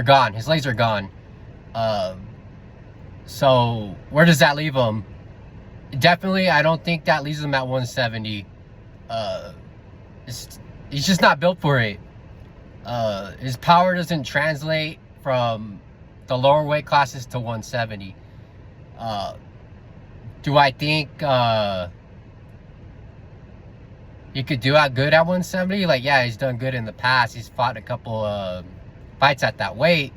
gone. His legs are gone. So where does that leave him? Definitely, I don't think that leaves him at 170. He's just not built for it. His power doesn't translate from the lower weight classes to 170. Do I think he could do out good at 170? Like, yeah, he's done good in the past. He's fought a couple fights at that weight,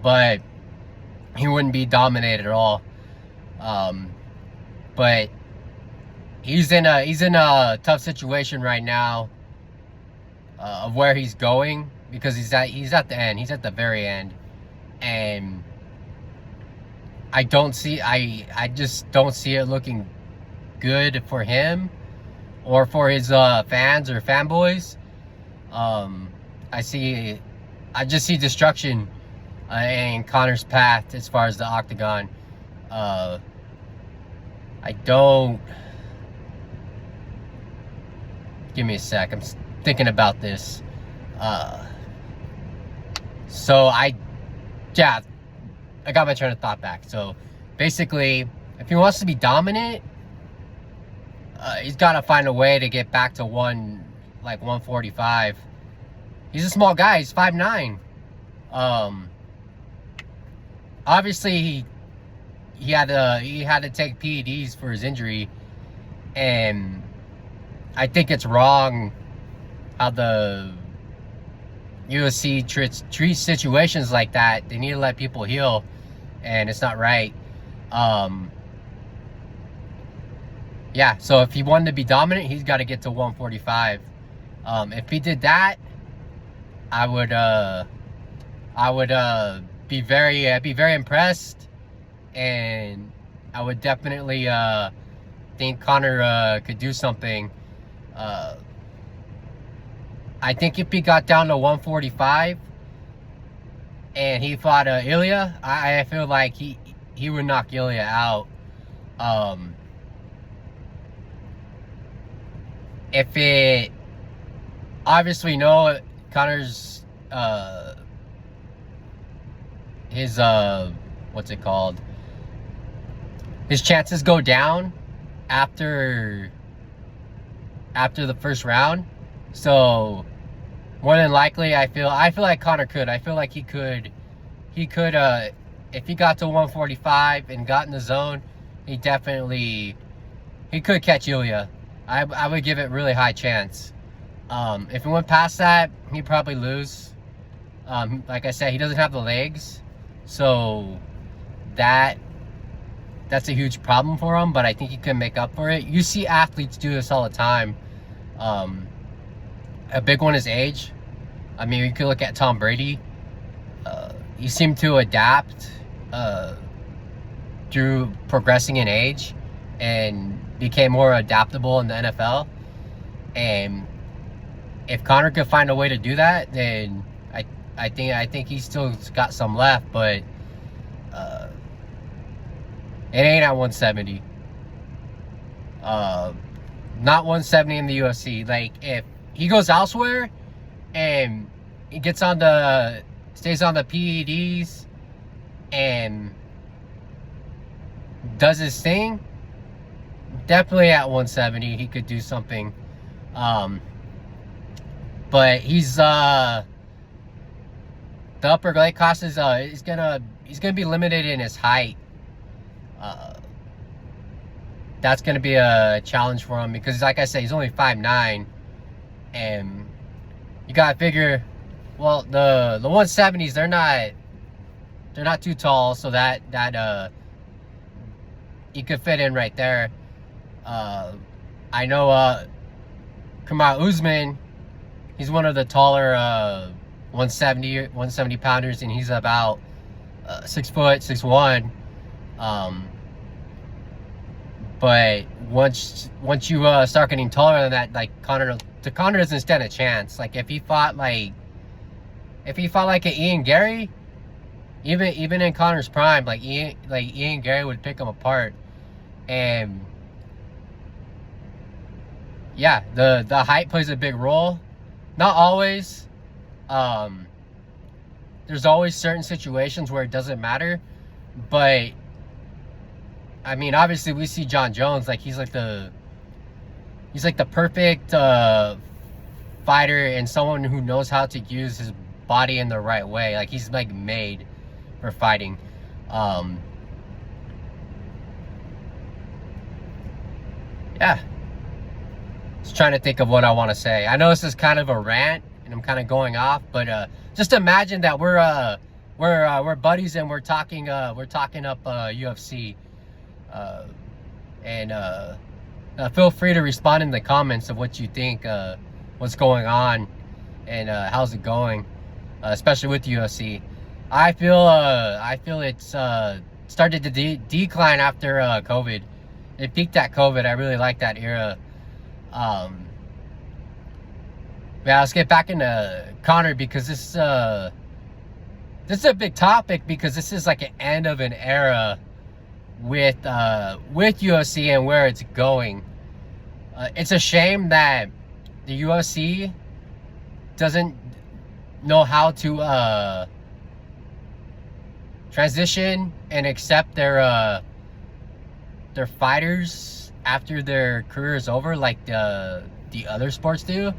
but he wouldn't be dominated at all. But he's in a tough situation right now of where he's going, because he's at the end. He's at the very end, and I just don't see it looking good for him or for his fans or fanboys. I just see destruction in Conor's path as far as the octagon. Give me a sec. I'm thinking about this. I got my train of thought back. So basically, if he wants to be dominant, he's got to find a way to get back to 145. He's a small guy. He's 5'9". Obviously he had to take PEDs for his injury, and I think it's wrong how the UFC treats situations like that. They need to let people heal, and it's not right. Yeah, so if he wanted to be dominant, he's got to get to 145. If he did that, I would be very impressed, and I would definitely think Conor could do something. I think if he got down to 145 and he fought Ilya, I feel like he would knock Ilya out. If it obviously Conor's his what's it called? His chances go down after the first round. So more than likely, I feel like Conor could. I feel like he could if he got to 145 and got in the zone, he could catch Ilya. I would give it really high chance. If he went past that, he'd probably lose. Like I said, he doesn't have the legs, so that's a huge problem for him, but I think he can make up for it. You see athletes do this all the time. A big one is age. I mean, you could look at Tom Brady. He seemed to adapt through progressing in age and became more adaptable in the NFL. And if Conor could find a way to do that, then I think he's still got some left, but it ain't at 170. Not 170 in the UFC. Like, if he goes elsewhere and he stays on the PEDs and does his thing, definitely at 170 he could do something. But he's the upper weight classes, he's gonna be limited in his height. That's gonna be a challenge for him, because like I said, he's only 5'9", and you gotta figure, well, the 170s, they're not too tall, so that he could fit in right there. I know Kamaru Usman, he's one of the taller 170 pounders, and he's about 6 foot 6'1". But once you start getting taller than that, like Conor doesn't stand a chance. Like, if he fought like an Ian Gary, even in Conor's prime, like Ian Gary would pick him apart. And yeah, the height plays a big role. Not always. there's always certain situations where it doesn't matter. But I mean, obviously we see John Jones, like he's like the perfect fighter, and someone who knows how to use his body in the right way. Like he's like made for fighting. Yeah, just trying to think of what I want to say. I know this is kind of a rant and I'm kind of going off, but just imagine that we're buddies and we're talking up UFC, and feel free to respond in the comments of what you think, what's going on, and how's it going, especially with UFC. I feel it's started to decline after COVID. It peaked at COVID. I really like that era. Yeah, let's get back into Conor, because this is a big topic, because this is like an end of an era with UFC and where it's going. It's a shame that the UFC doesn't know how to transition and accept their fighters after their career is over, like the other sports do.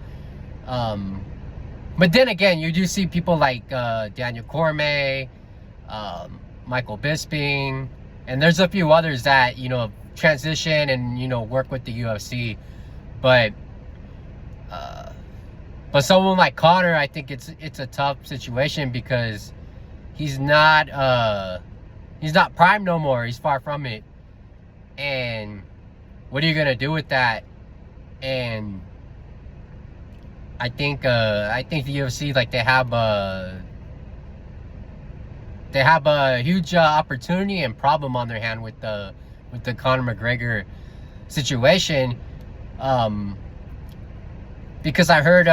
But then again, you do see people like Daniel Cormier, Michael Bisping, and there's a few others that, you know, transition and, you know, work with the UFC. But someone like Conor, I think it's a tough situation, because he's not prime no more. He's far from it. And what are you gonna do with that? And I think the UFC, like, they have a huge opportunity and problem on their hand with the Conor McGregor situation, because I heard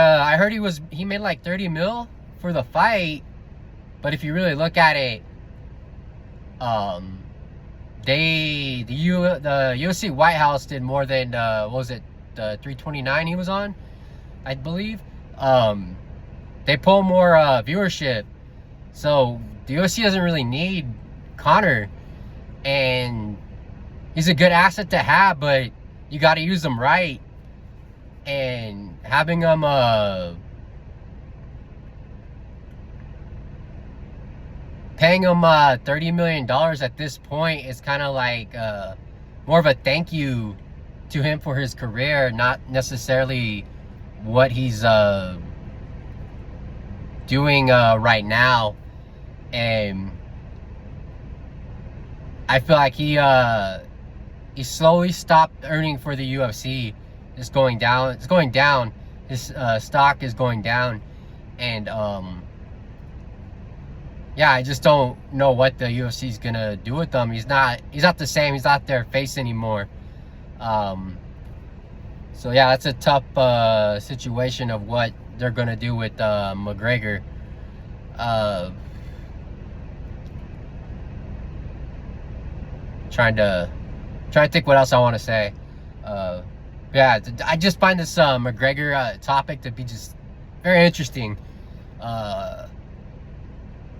he made like 30 mil for the fight, but if you really look at it, the UFC White House did more than what was it, the 329 he was on, I believe. They pull more viewership, so the UFC doesn't really need Conor, and he's a good asset to have, but you got to use him right. And having him paying him $30 million at this point is kind of like more of a thank you to him for his career, not necessarily what he's doing right now. And I feel like he slowly stopped earning for the UFC. It's going down. It's going down. His stock is going down, and yeah, I just don't know what the UFC is gonna do with him. He's not the same. He's not their face anymore. So yeah, that's a tough situation of what they're gonna do with McGregor. Trying to think what else I want to say. Yeah, I just find this McGregor topic to be just very interesting.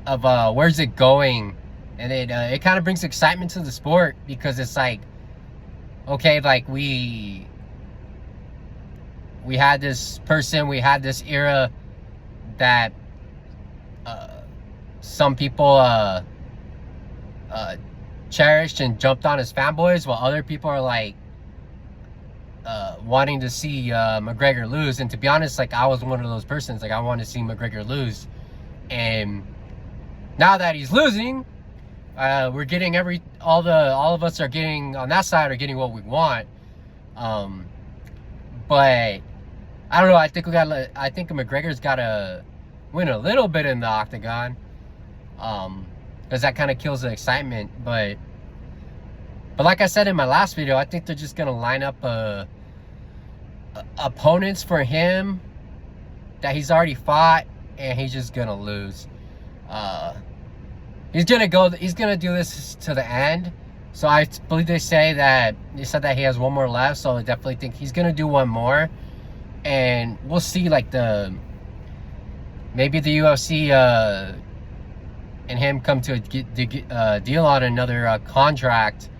Of where's it going, and it kind of brings excitement to the sport, because it's like, okay, like we had this person, we had this era that some people cherished and jumped on as fanboys, while other people are like wanting to see McGregor lose. And to be honest, like, I was one of those persons. Like, I want to see McGregor lose, and now that he's losing, we're getting all of us are getting on that side are getting what we want. But I don't know. I think McGregor's got to win a little bit in the octagon, because that kind of kills the excitement. But like I said in my last video, I think they're just gonna line up opponents for him that he's already fought, and he's just gonna lose. He's gonna do this to the end. So I believe they said that he has one more left. So I definitely think he's gonna do one more, and we'll see, like, maybe the UFC and him come to a deal on another contract,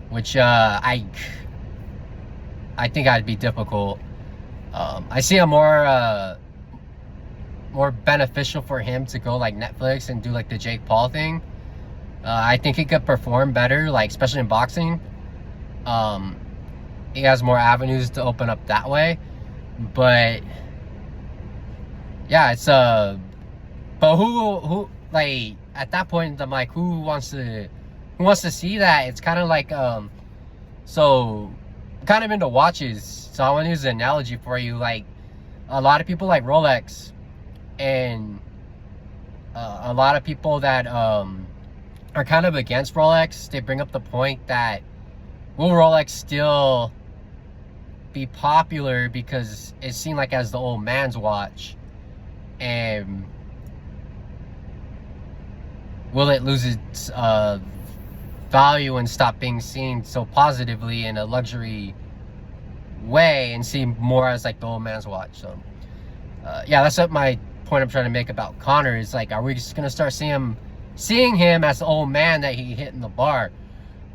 which I think I'd be difficult. I see a more beneficial for him to go like Netflix and do like the Jake Paul thing. I think he could perform better, like especially in boxing. He has more avenues to open up that way. But yeah, it's but who like at that point I'm like, who wants to see that? It's kind of like so kind of into watches, so I want to use an analogy for you. Like a lot of people like Rolex, and a lot of people that are kind of against Rolex, they bring up the point that will Rolex still be popular because it seemed like as the old man's watch, and will it lose its value and stop being seen so positively in a luxury way and see more as like the old man's watch? So yeah, that's what my point I'm trying to make about Conor is like, are we just gonna start seeing him as the old man that he hit in the bar?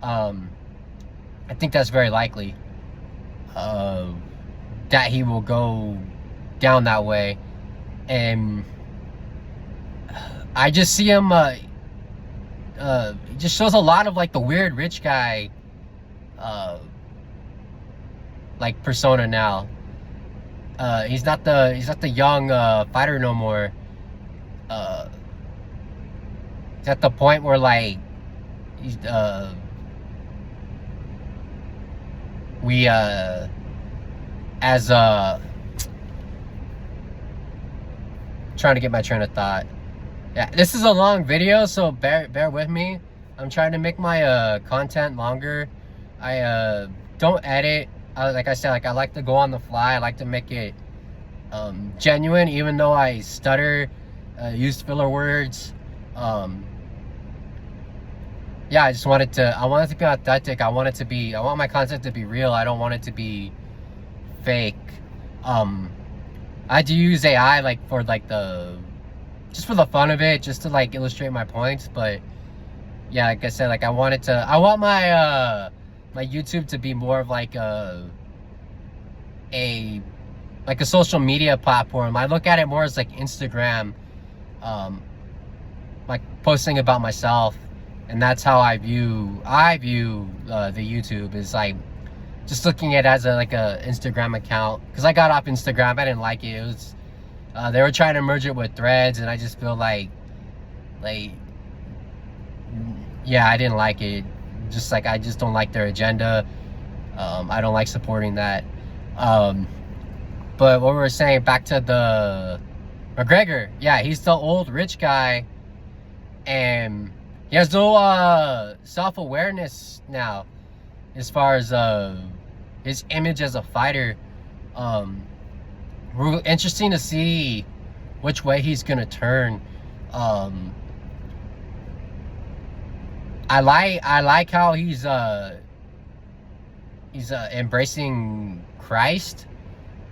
I think that's very likely that he will go down that way, and I just see him he just shows a lot of like the weird rich guy like persona now. He's not the young fighter no more. He's at the point where like he's we as trying to get my train of thought. Yeah, this is a long video, so bear with me. I'm trying to make my content longer. I don't edit. Like I said, like I like to go on the fly. I like to make it genuine, even though I stutter, use filler words. Yeah, I want it to be authentic. I want my content to be real. I don't want it to be fake. I do use AI like for like just for the fun of it, just to like illustrate my points. But yeah, like I said, like I want my my YouTube to be more of like a social media platform. I look at it more as like Instagram, like posting about myself, and that's how I view the YouTube, is like just looking at it as a Instagram account, because I got off Instagram. I didn't like it. It was they were trying to merge it with Threads, and I just feel like yeah, I didn't like it. Just like I just don't like their agenda. I don't like supporting that. But what we were saying, back to the McGregor, yeah, he's the old rich guy, and he has no self-awareness now as far as his image as a fighter. Interesting to see which way he's gonna turn. I like how he's embracing Christ.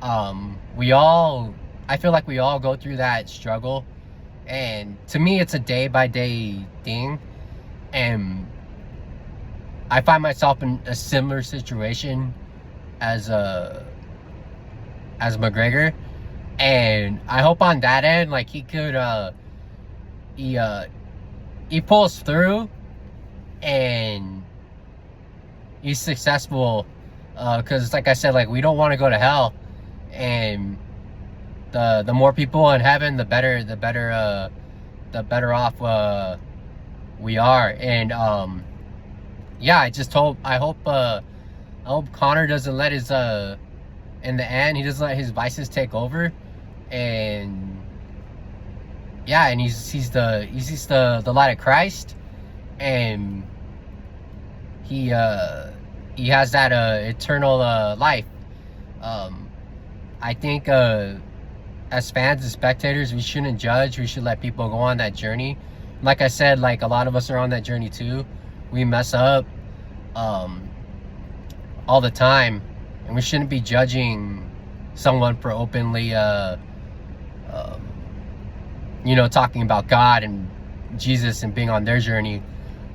I feel like we all go through that struggle, and to me it's a day-by-day thing, and I find myself in a similar situation as McGregor, and I hope on that end like he could he pulls through and he's successful, because like I said, like we don't want to go to hell, and the more people in heaven, the better off we are. And yeah, I hope Conor doesn't let his in the end, he doesn't let his vices take over, and yeah, and he's the light of Christ, and he has that eternal life. I think as fans and spectators, we shouldn't judge. We should let people go on that journey. Like I said, like a lot of us are on that journey too. We mess up all the time, and we shouldn't be judging someone for openly talking about God and Jesus and being on their journey.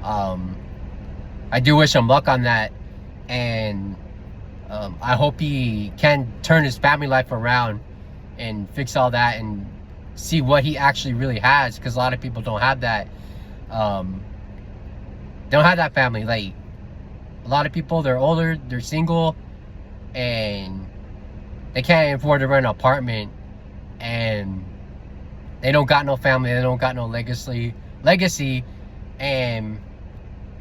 I do wish him luck on that, and I hope he can turn his family life around and fix all that and see what he actually really has, because a lot of people don't have that. Don't have that family. Like, a lot of people, they're older, they're single, and they can't afford to rent an apartment, and they don't got no family, they don't got no legacy, and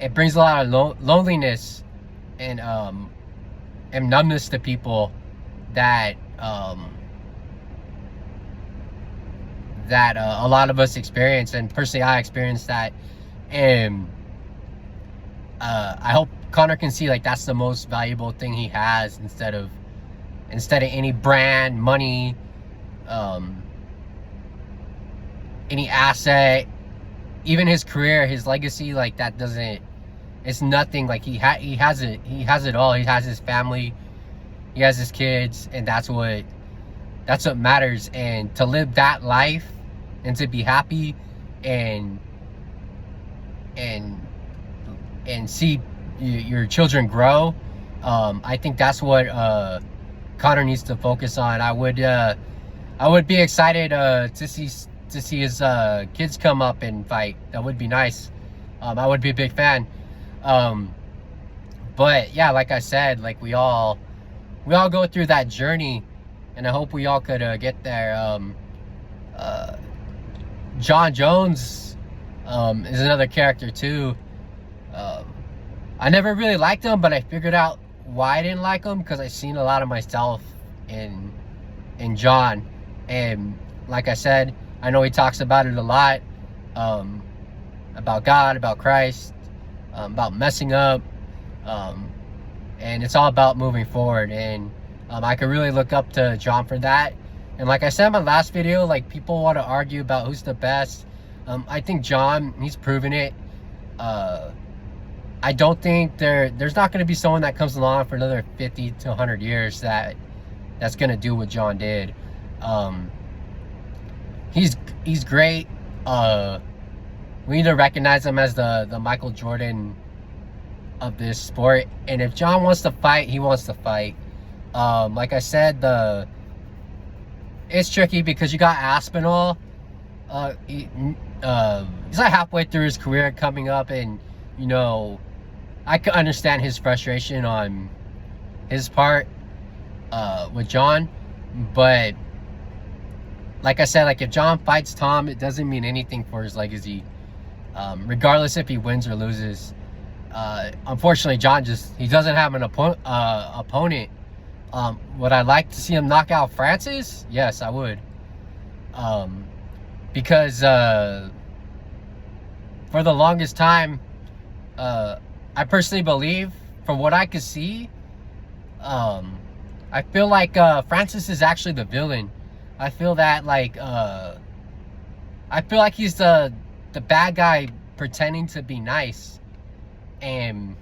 it brings a lot of loneliness and numbness to people that a lot of us experience, and personally I experienced that. And I hope Connor can see, like, that's the most valuable thing he has, instead of any brand, money, any asset, even his career, his legacy. Like, that doesn't, it's nothing. Like, he has it all. He has his family, he has his kids, and that's what matters. And to live that life and to be happy and see your children grow, I think that's what Connor needs to focus on. I would be excited to see his kids come up and fight. That would be nice. I would be a big fan. But yeah, like I said, like, we all go through that journey, and I hope we all could get there. John Jones is another character too. I never really liked him, but I figured out why I didn't like him, because I've seen a lot of myself in John. And like I said, I know he talks about it a lot, about God, about Christ, about messing up, and it's all about moving forward. And I could really look up to John for that. And like I said in my last video, like, people want to argue about who's the best. I think John, he's proven it. I don't think there's not going to be someone that comes along for another 50 to 100 years that's going to do what John did. He's great. We need to recognize him as the Michael Jordan of this sport. And if John wants to fight, he wants to fight. Like I said, it's tricky because you got Aspinall. He's like halfway through his career coming up, and I could understand his frustration on his part with John. But like I said, like, if John fights Tom, it doesn't mean anything for his legacy, regardless if he wins or loses. Unfortunately, John he doesn't have an opponent. Would I like to see him knock out Francis? Yes, I would. Because for the longest time, I personally believe, from what I could see, I feel like Francis is actually the villain. I feel that, like, he's the bad guy pretending to be nice, and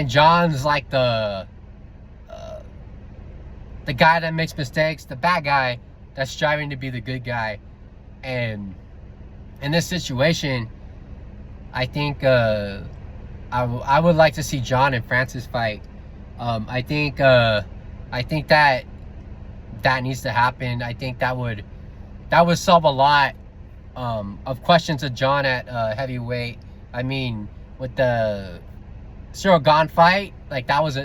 John's like the guy that makes mistakes, the bad guy that's striving to be the good guy. And in this situation, I think I would like to see John and Francis fight. I think that needs to happen. I think that would solve a lot of questions of John at heavyweight. I mean, with the Cyril Gane fight, like, that was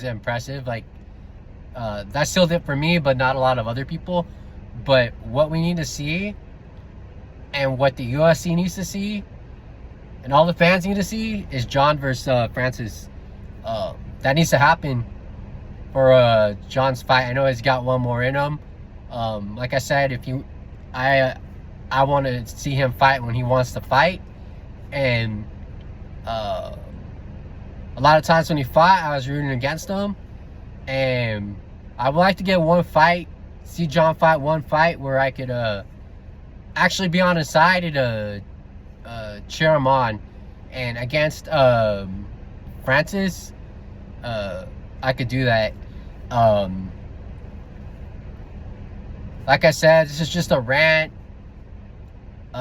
impressive. Like, that sealed it for me, but not a lot of other people. But what we need to see, and what the UFC needs to see, and all the fans need to see, is John versus Francis. That needs to happen for John's fight. I know he's got one more in him. Like I said, I want to see him fight when he wants to fight. And a lot of times when he fought, I was rooting against him. And I would like to get one fight, see John fight one fight where I could actually be on his side and cheer him on. And against Francis, I could do that. like I said, this is just a rant.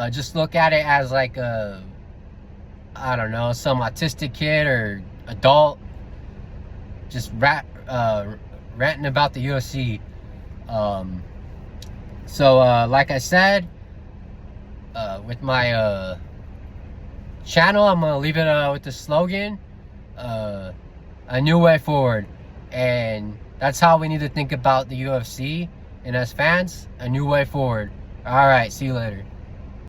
Just look at it as like a, I don't know, some autistic kid or adult just ranting about the UFC. Like I said, with my channel, I'm gonna leave it with the slogan, a new way forward. And that's how we need to think about the UFC, and as fans, a new way forward. All right, see you later.